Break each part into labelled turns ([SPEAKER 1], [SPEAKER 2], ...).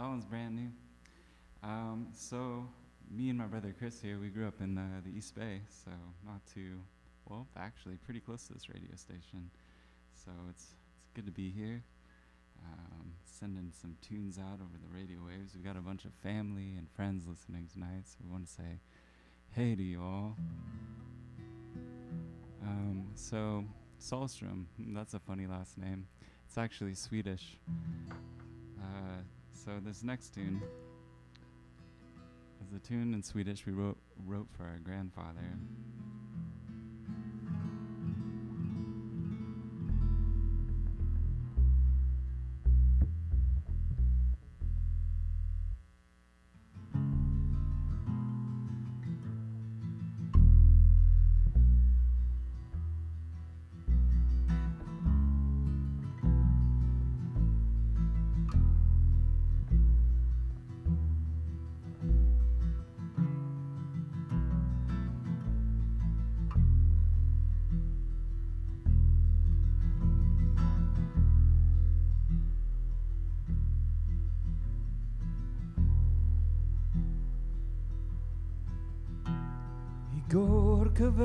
[SPEAKER 1] one's brand new. So me and my brother Chris here, we grew up in the East Bay, so not too, well, actually pretty close to this radio station. So it's good to be here, sending some tunes out over the radio waves. We've got a bunch of family and friends listening tonight, so we want to say hey to you all. So Sallstrom, that's a funny last name. It's actually Swedish. So this next tune is a tune in Swedish we wrote for our grandfather.
[SPEAKER 2] Igår kväll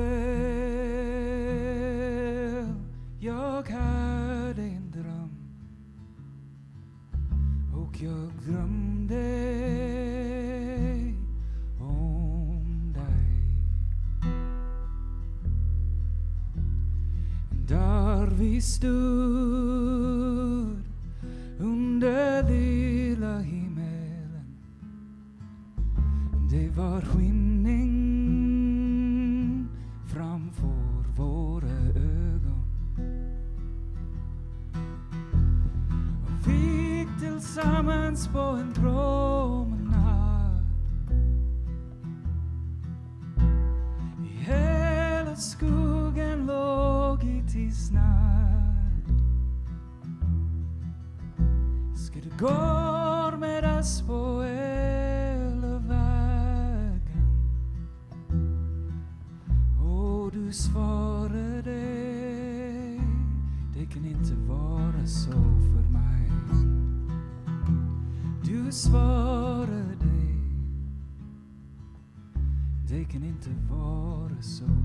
[SPEAKER 2] jag hade en dröm och jag drömde om dig. Där vi stod under lilla himmelen, det var skymning framför våra ögon. Och vi gick tillsammans på en promenad. I hela skogen låg i tystnad. Ska du gå med oss på hela vägen? Och du svarade, det kan inte vara så för mig. Du svarade, det kan inte vara så för mig.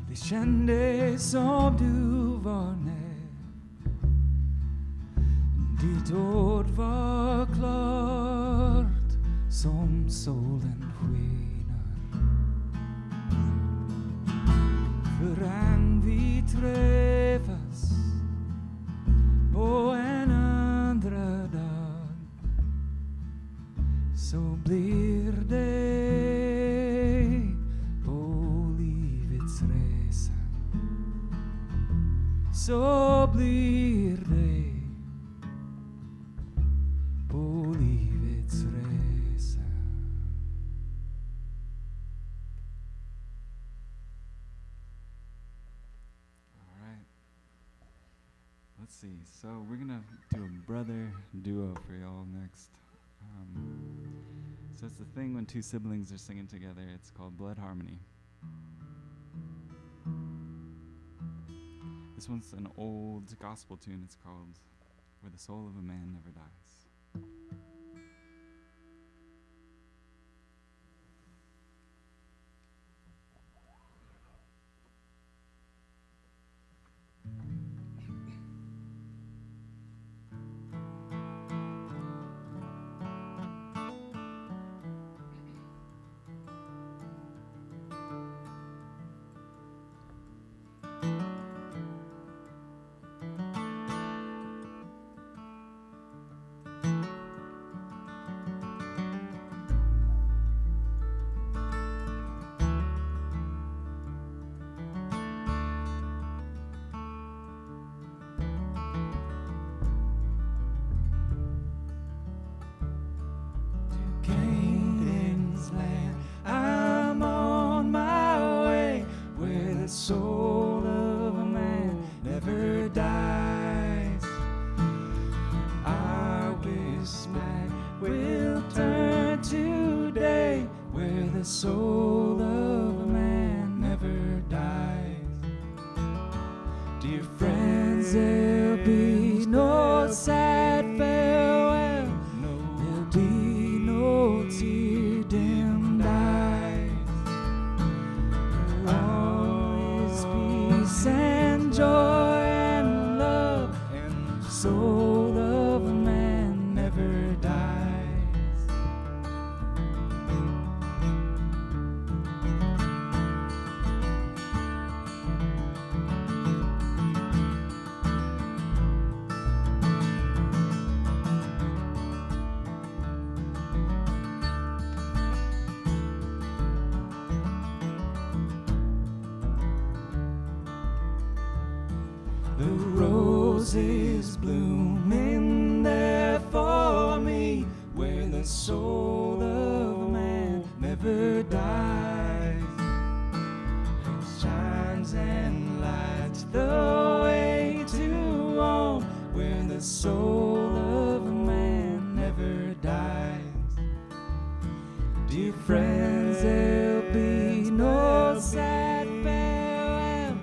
[SPEAKER 2] Det kändes som du var när ditt ord var klart som solen skiner. Förrän vi träffas på en andra dag, så blir det så blir det på livets resa.
[SPEAKER 1] All right. Let's see. So we're gonna do a brother duo for y'all next. So it's the thing when two siblings are singing together. It's called blood harmony. This one's an old gospel tune. It's called Where the Soul of a Man Never Dies.
[SPEAKER 2] soul of a man never dies. Dear friends, there'll be no sad farewell, there'll be no tear-dimmed eyes. Always peace and joy and love, and the soul of a man never dies. The roses blooming there for me, where the soul of a man never dies. It shines and lights the way to home, where the soul of a man never dies. Dear friends, there'll be no sad farewell,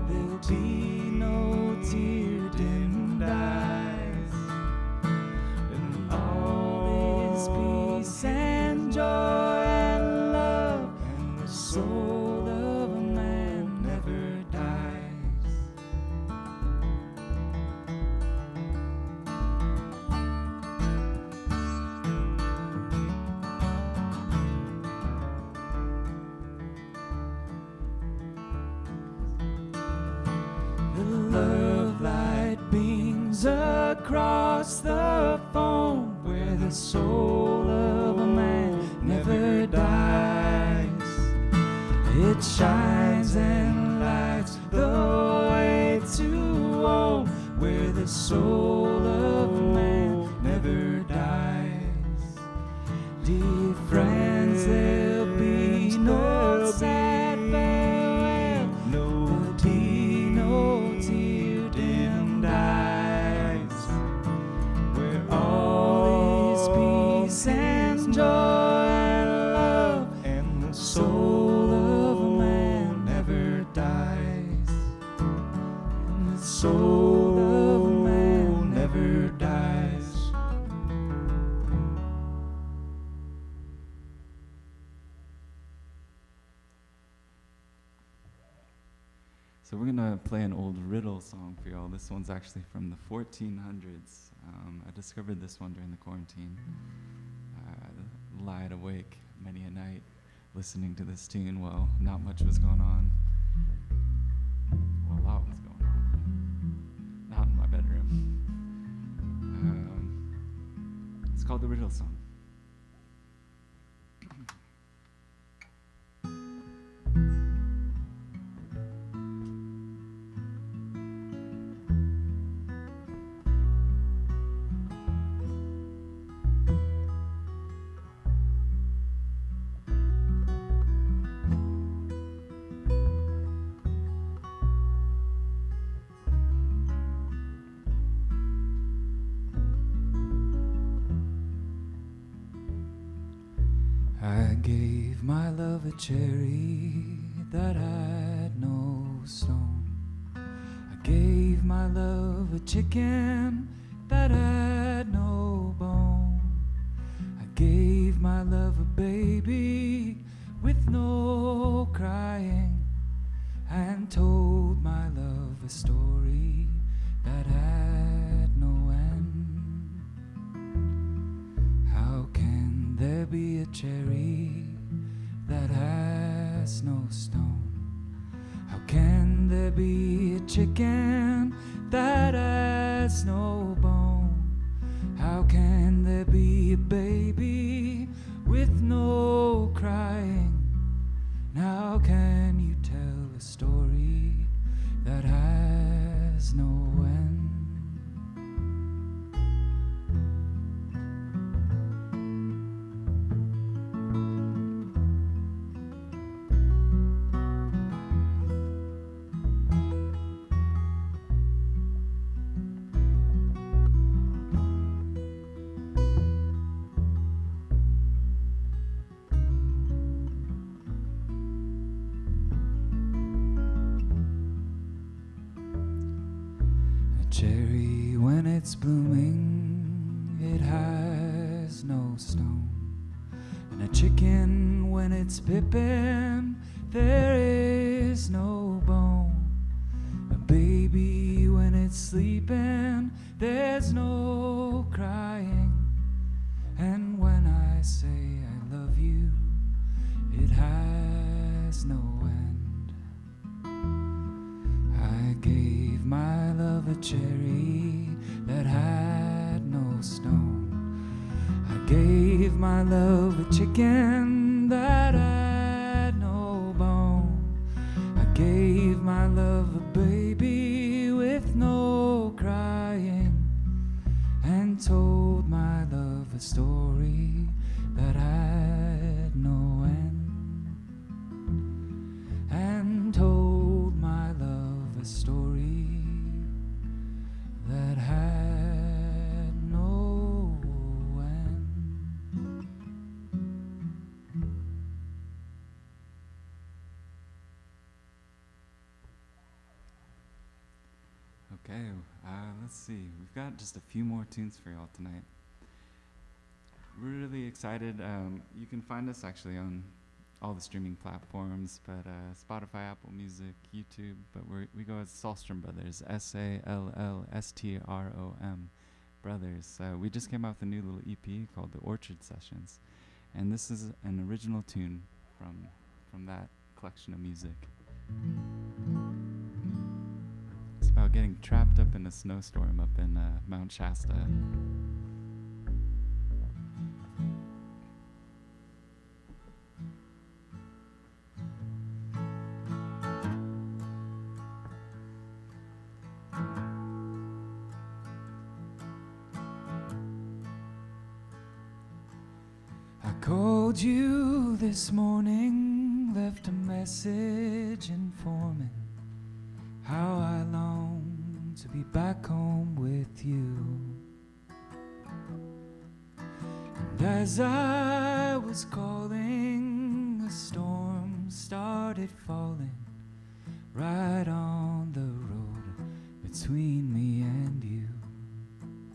[SPEAKER 2] there'll be no tear-dimmed eyes, and all is peace and joy and love, and the soul of a man never dies. The love light beams across the foam, where the soul of a man never dies. It shines and lights the way to home, where the soul of a man never dies. Dear friends, there'll be no sad farewell, there'll be no tear-dimmed eyes, where all is peace and joy and love, and the soul of a man never dies. And the soul of a man never dies.
[SPEAKER 1] So we're gonna play an old riddle song for y'all. This one's actually from the 1400s. I discovered this one during the quarantine. Lied awake many a night listening to this tune while not much was going on. Well, a lot was going on, but not in my bedroom. It's called the riddle song.
[SPEAKER 2] I gave my love a cherry that had no stone. I gave my love a chicken that had no bone. I gave my love a baby with no crying, and told my love a story that had no end. How can there be a cherry that has no stone? How can there be a chicken that has no bone? How can there be a baby with no crying? And how can you tell a story that has no end? cherry, when it's blooming, it has no stone. And a chicken, when it's pippin', there is no bone. A baby, when it's sleeping, there's no crying. And when I say I love you, it has no end. I gave my love a cherry that had no stone. I gave my love a chicken that had no bone. I gave my love a baby with no crying, and told my love a story that had no end, and told my love a story that had no end.
[SPEAKER 1] Okay, let's see. We've got just a few more tunes for y'all tonight. We're really excited. You can find us actually on all the streaming platforms, but Spotify, Apple Music, YouTube. But we go as Sallstrom Brothers, Sallstrom Brothers. We just came out with a new little EP called The Orchard Sessions, and this is an original tune from that collection of music. It's about getting trapped up in a snowstorm up in Mount Shasta.
[SPEAKER 2] I called you this morning, left a message informing how I long to be back home with you. And as I was calling, a storm started falling right on the road between me and you.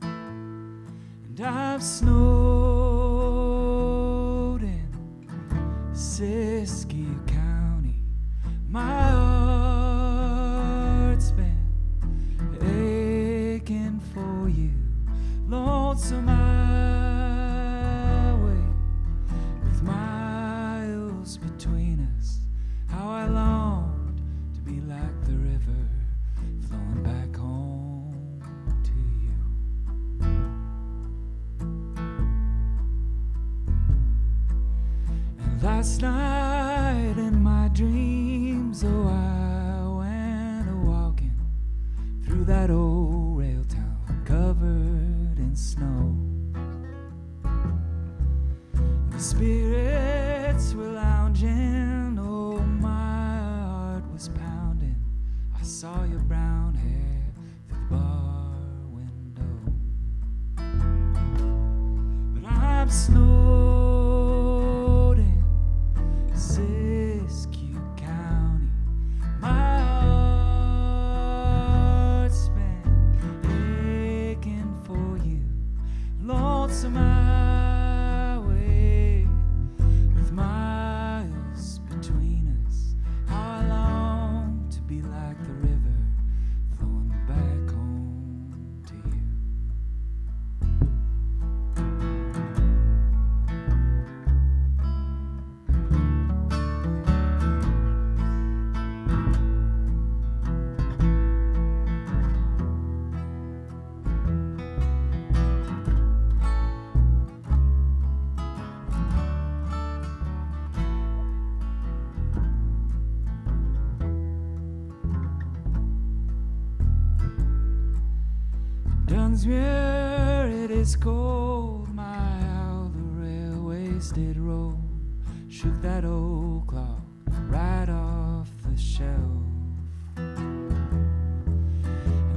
[SPEAKER 2] And I've snowed in Siskiyou County. My heart's been aching for you. Lonesome highway with miles between us. How I longed to be like the river flowing back home to you. And last night in my dreams, oh, I went a-walking through that old rail town covered in snow. The spirits were lounging, oh, my heart was pounding. I saw your brown hair through the bar window. But I'm snowed in Siskiyou County. My heart's been aching for you. Lonesome highway with miles between us. How I long to be like the river flowing back home to you. Dunsmuir, it is cold, my how the railways did roll, shook that old clock right off the shelf. And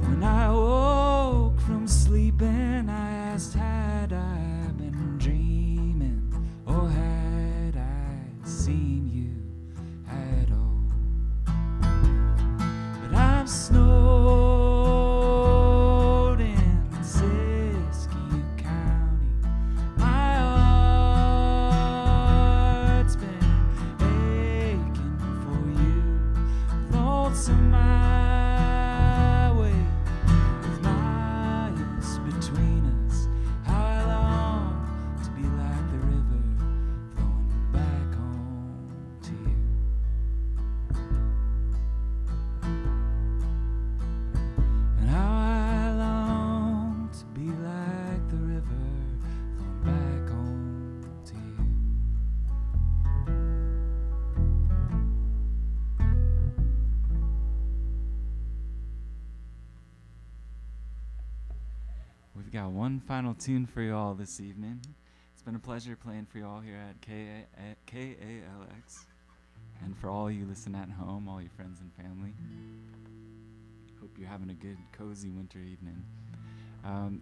[SPEAKER 2] when I woke from sleeping, I asked, had I been dreaming, or had I seen you at all? But I'm snowed
[SPEAKER 1] We've got one final tune for you all this evening. It's been a pleasure playing for you all here at KALX. And for all you listen at home, all your friends and family. Hope you're having a good, cozy winter evening.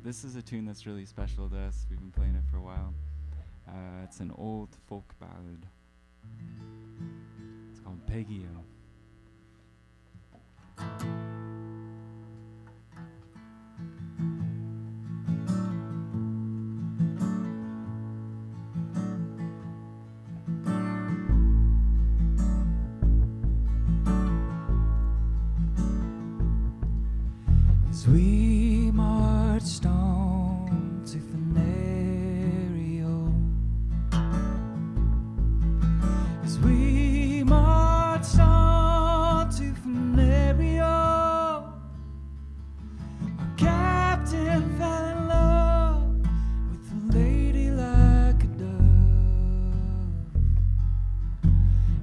[SPEAKER 1] This is a tune that's really special to us. We've been playing it for a while. It's an old folk ballad. It's called Peggy-O.
[SPEAKER 2] As we marched on to Venerio, as we marched on to Venerio, our captain fell in love with a lady like a dove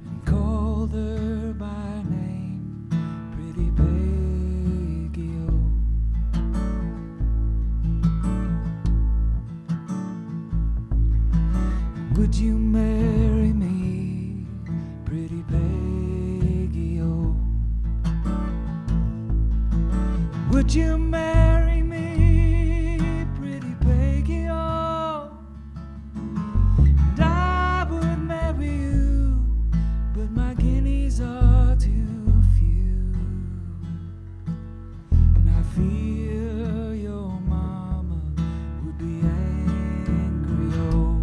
[SPEAKER 2] and called her by name, Pretty Peggy-O. Would you marry me, Pretty Peggy-O? Would you marry me, Pretty Peggy-O? And I would marry you, but my guineas are too few. And I fear your mama would be angry, oh.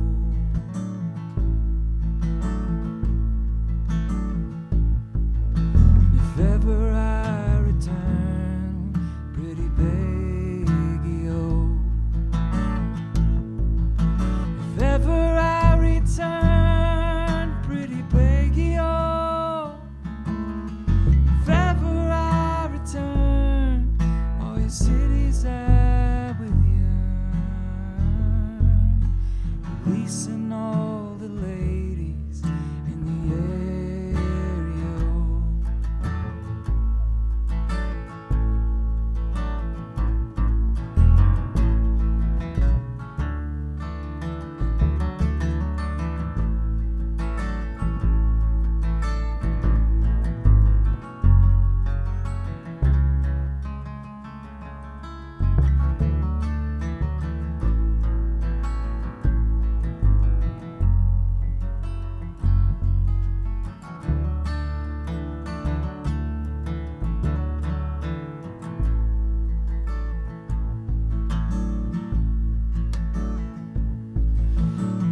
[SPEAKER 2] If ever I return, Pretty Peggy-O. If ever I return, Pretty Peggy-O. If ever I return, all your cities I will yearn, releasing all the ladies in the area.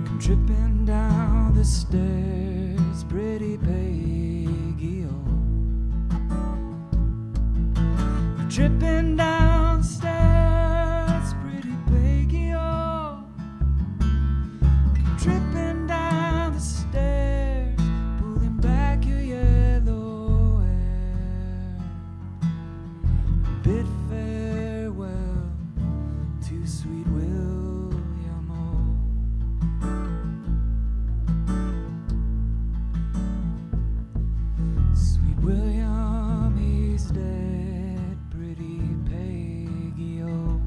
[SPEAKER 2] Come tripping down the stairs, Pretty Peggy-O. Come tripping down the stairs, Pretty Peggy-O. Come tripping down the stairs, pulling back your yellow hair. Bid farewell to sweet William O. Sweet William, he's dead, Pretty Peggy-O.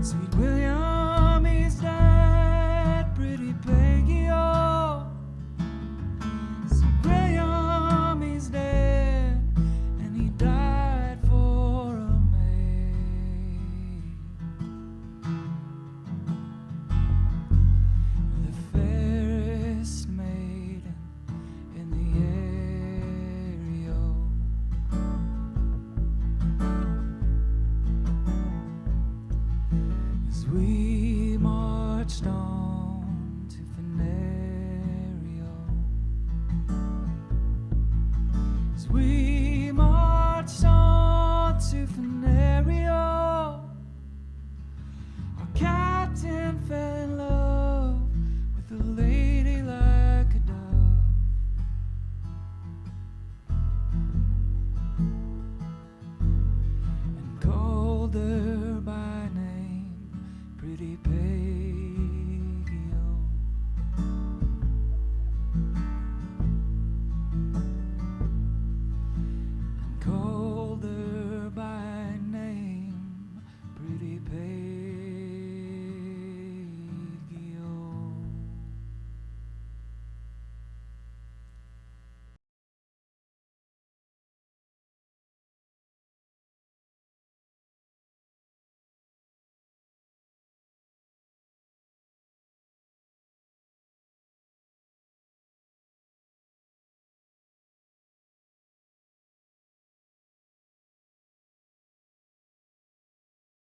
[SPEAKER 2] Sweet William, he's dead, Pretty Peggy-O. Sweet William, he's dead, and he died for a maid. The fairest maiden in the area. As we marched on